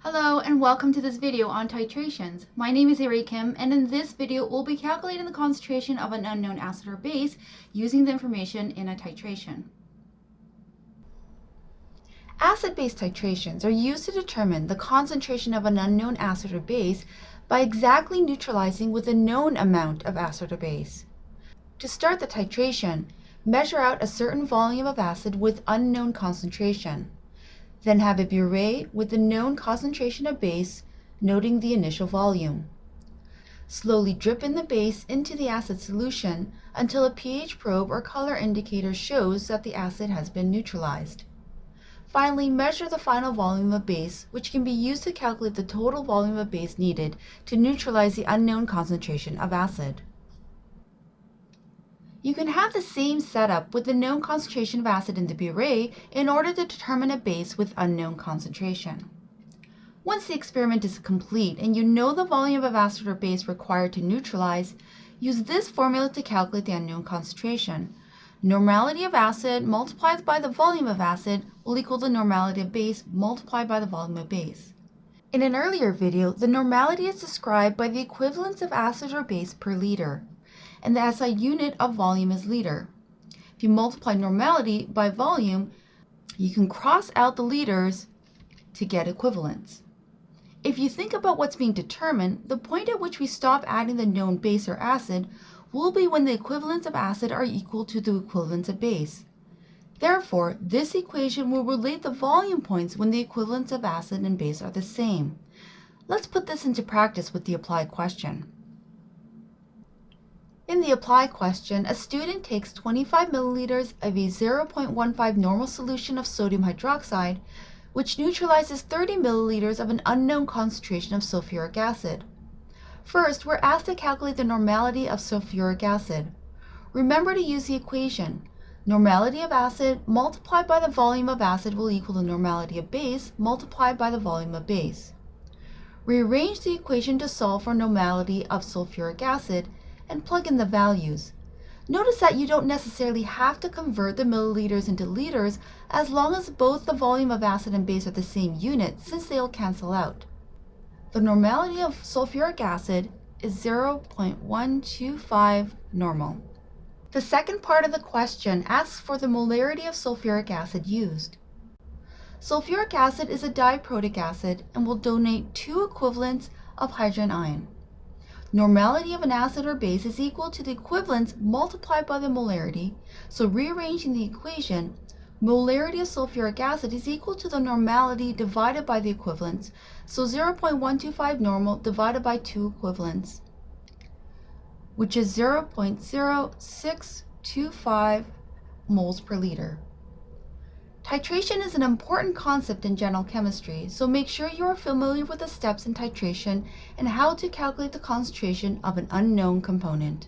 Hello and welcome to this video on titrations. My name is Chem, and in this video we'll be calculating the concentration of an unknown acid or base using the information in a titration. Acid-base titrations are used to determine the concentration of an unknown acid or base by exactly neutralizing with a known amount of acid or base. To start the titration, measure out a certain volume of acid with unknown concentration. Then have a burette with the known concentration of base, noting the initial volume. Slowly drip in the base into the acid solution until a pH probe or color indicator shows that the acid has been neutralized. Finally, measure the final volume of base, which can be used to calculate the total volume of base needed to neutralize the unknown concentration of acid. You can have the same setup with the known concentration of acid in the burette in order to determine a base with unknown concentration. Once the experiment is complete and you know the volume of acid or base required to neutralize, use this formula to calculate the unknown concentration. Normality of acid multiplied by the volume of acid will equal the normality of base multiplied by the volume of base. In an earlier video, the normality is described by the equivalence of acid or base per liter, and the SI unit of volume is liter. If you multiply normality by volume, you can cross out the liters to get equivalence. If you think about what's being determined, the point at which we stop adding the known base or acid will be when the equivalents of acid are equal to the equivalents of base. Therefore, this equation will relate the volume points when the equivalents of acid and base are the same. Let's put this into practice with the applied question. In the applied question, a student takes 25 milliliters of a 0.15 normal solution of sodium hydroxide, which neutralizes 30 milliliters of an unknown concentration of sulfuric acid. First, we're asked to calculate the normality of sulfuric acid. Remember to use the equation. Normality of acid multiplied by the volume of acid will equal the normality of base multiplied by the volume of base. Rearrange the equation to solve for normality of sulfuric acid and plug in the values. Notice that you don't necessarily have to convert the milliliters into liters as long as both the volume of acid and base are the same unit, since they'll cancel out. The normality of sulfuric acid is 0.125 normal. The second part of the question asks for the molarity of sulfuric acid used. Sulfuric acid is a diprotic acid and will donate 2 equivalents of hydrogen ion. Normality of an acid or base is equal to the equivalence multiplied by the molarity, so rearranging the equation, molarity of sulfuric acid is equal to the normality divided by the equivalence, so 0.125 normal divided by 2 equivalents, which is 0.0625 moles per liter. Titration is an important concept in general chemistry, so make sure you are familiar with the steps in titration and how to calculate the concentration of an unknown component.